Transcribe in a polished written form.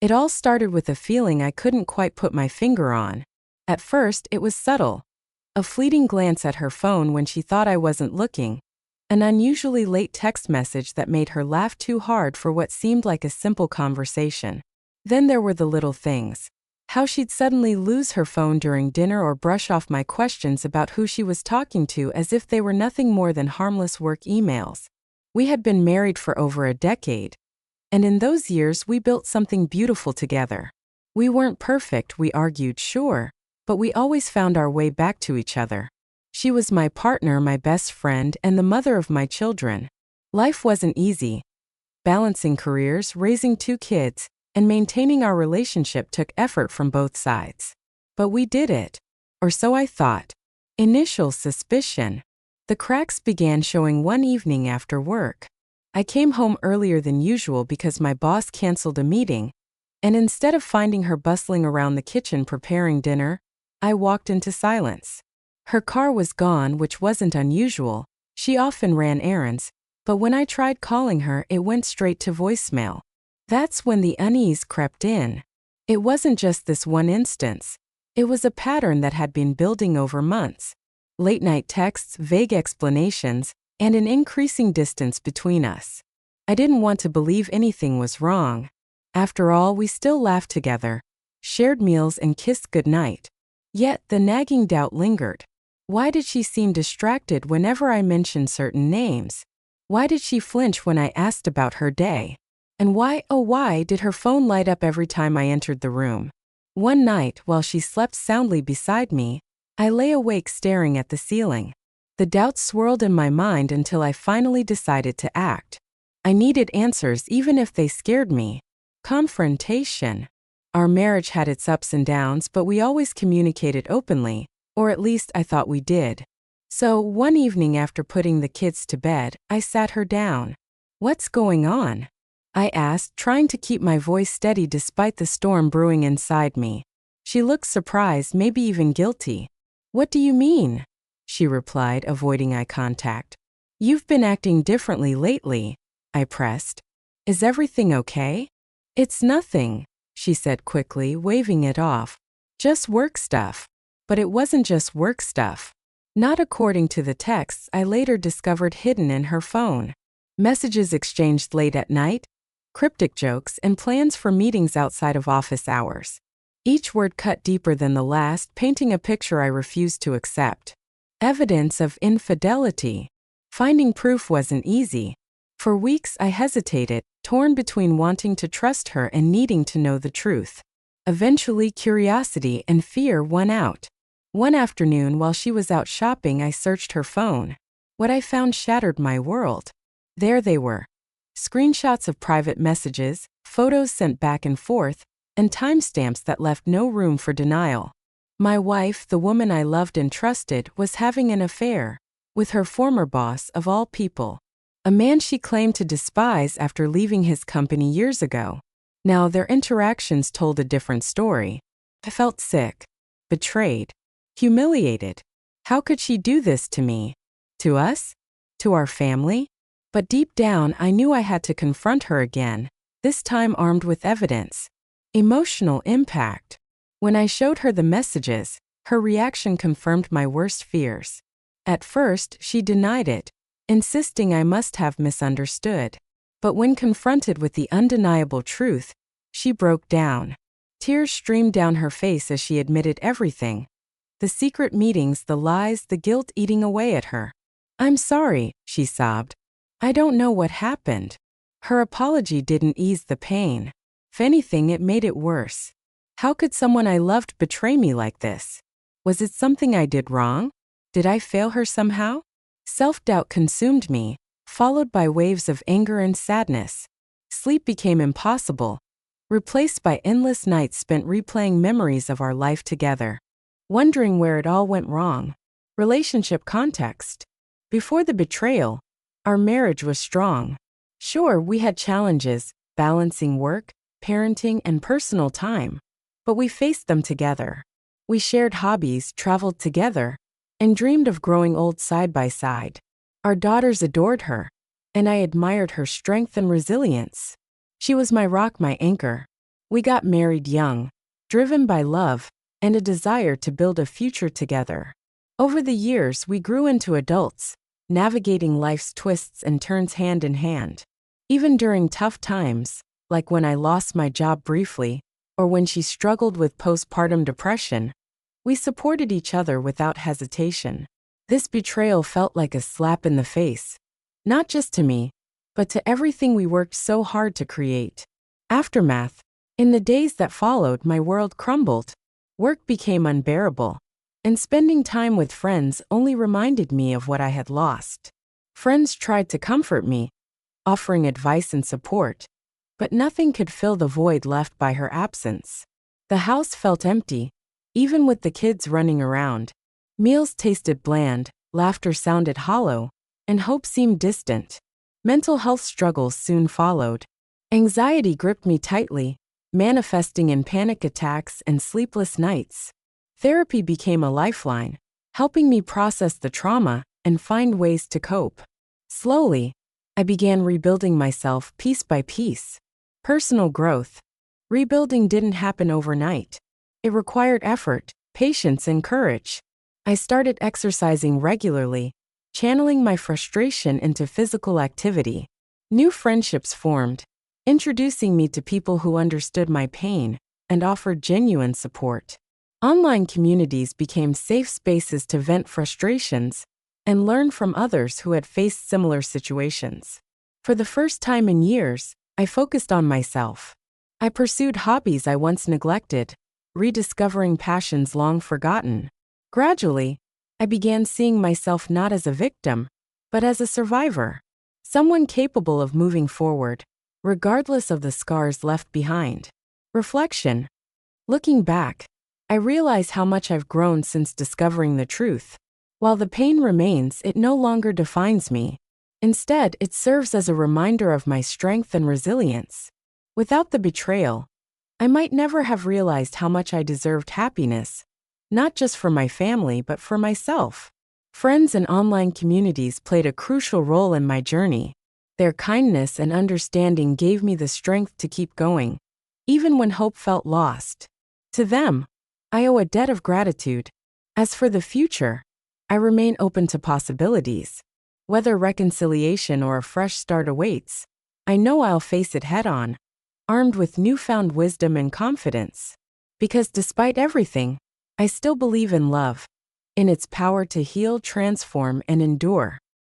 It all started with a feeling I couldn't quite put my finger on. At first, it was subtle. A fleeting glance at her phone when she thought I wasn't looking. An unusually late text message that made her laugh too hard for what seemed like a simple conversation. Then there were the little things. How she'd suddenly lose her phone during dinner or brush off my questions about who she was talking to as if they were nothing more than harmless work emails. We had been married for over a decade. And in those years, we built something beautiful together. We weren't perfect, we argued, sure, but we always found our way back to each other. She was my partner, my best friend, and the mother of my children. Life wasn't easy. Balancing careers, raising 2 kids, and maintaining our relationship took effort from both sides. But we did it. Or so I thought. Initial suspicion. The cracks began showing one evening after work. I came home earlier than usual because my boss canceled a meeting, and instead of finding her bustling around the kitchen preparing dinner, I walked into silence. Her car was gone, which wasn't unusual. She often ran errands, but when I tried calling her, it went straight to voicemail. That's when the unease crept in. It wasn't just this one instance. It was a pattern that had been building over months. Late-night texts, vague explanations, and an increasing distance between us. I didn't want to believe anything was wrong. After all, we still laughed together, shared meals and kissed goodnight. Yet the nagging doubt lingered. Why did she seem distracted whenever I mentioned certain names? Why did she flinch when I asked about her day? And why, oh why, did her phone light up every time I entered the room? One night, while she slept soundly beside me, I lay awake staring at the ceiling. The doubts swirled in my mind until I finally decided to act. I needed answers even if they scared me. Confrontation. Our marriage had its ups and downs, but we always communicated openly, or at least I thought we did. So, one evening after putting the kids to bed, I sat her down. "What's going on?" I asked, trying to keep my voice steady despite the storm brewing inside me. She looked surprised, maybe even guilty. "What do you mean?" she replied, avoiding eye contact. "You've been acting differently lately," I pressed. "Is everything okay?" "It's nothing," she said quickly, waving it off. "Just work stuff." But it wasn't just work stuff. Not according to the texts I later discovered hidden in her phone. Messages exchanged late at night, cryptic jokes, and plans for meetings outside of office hours. Each word cut deeper than the last, painting a picture I refused to accept. Evidence of infidelity. Finding proof wasn't easy. For weeks I hesitated, torn between wanting to trust her and needing to know the truth. Eventually, curiosity and fear won out. One afternoon, while she was out shopping, I searched her phone. What I found shattered my world. There they were. Screenshots of private messages, photos sent back and forth, and timestamps that left no room for denial. My wife, the woman I loved and trusted, was having an affair with her former boss of all people. A man she claimed to despise after leaving his company years ago. Now their interactions told a different story. I felt sick, betrayed, humiliated. How could she do this to me? To us? To our family? But deep down, I knew I had to confront her again, this time armed with evidence. Emotional impact. When I showed her the messages, her reaction confirmed my worst fears. At first, she denied it, insisting I must have misunderstood. But when confronted with the undeniable truth, she broke down. Tears streamed down her face as she admitted everything. The secret meetings, the lies, the guilt eating away at her. "I'm sorry," she sobbed. "I don't know what happened." Her apology didn't ease the pain. If anything, it made it worse. How could someone I loved betray me like this? Was it something I did wrong? Did I fail her somehow? Self-doubt consumed me, followed by waves of anger and sadness. Sleep became impossible, replaced by endless nights spent replaying memories of our life together, wondering where it all went wrong. Relationship context. Before the betrayal, our marriage was strong. Sure, we had challenges, balancing work, parenting, and personal time, but we faced them together. We shared hobbies, traveled together, and dreamed of growing old side by side. Our daughters adored her, and I admired her strength and resilience. She was my rock, my anchor. We got married young, driven by love and a desire to build a future together. Over the years, we grew into adults, navigating life's twists and turns hand in hand. Even during tough times, like when I lost my job briefly, or when she struggled with postpartum depression, we supported each other without hesitation. This betrayal felt like a slap in the face, not just to me, but to everything we worked so hard to create. Aftermath. In the days that followed, my world crumbled. Work became unbearable, and spending time with friends only reminded me of what I had lost. Friends tried to comfort me, offering advice and support, but nothing could fill the void left by her absence. The house felt empty, even with the kids running around. Meals tasted bland, laughter sounded hollow, and hope seemed distant. Mental health struggles soon followed. Anxiety gripped me tightly, manifesting in panic attacks and sleepless nights. Therapy became a lifeline, helping me process the trauma and find ways to cope. Slowly, I began rebuilding myself piece by piece. Personal growth. Rebuilding didn't happen overnight. It required effort, patience, and courage. I started exercising regularly, channeling my frustration into physical activity. New friendships formed, introducing me to people who understood my pain and offered genuine support. Online communities became safe spaces to vent frustrations and learn from others who had faced similar situations. For the first time in years, I focused on myself. I pursued hobbies I once neglected, rediscovering passions long forgotten. Gradually, I began seeing myself not as a victim, but as a survivor, someone capable of moving forward, regardless of the scars left behind. Reflection. Looking back, I realize how much I've grown since discovering the truth. While the pain remains, it no longer defines me. Instead, it serves as a reminder of my strength and resilience. Without the betrayal, I might never have realized how much I deserved happiness, not just for my family but for myself. Friends and online communities played a crucial role in my journey. Their kindness and understanding gave me the strength to keep going, even when hope felt lost. To them, I owe a debt of gratitude. As for the future, I remain open to possibilities. Whether reconciliation or a fresh start awaits, I know I'll face it head-on, armed with newfound wisdom and confidence. Because despite everything, I still believe in love, in its power to heal, transform, and endure.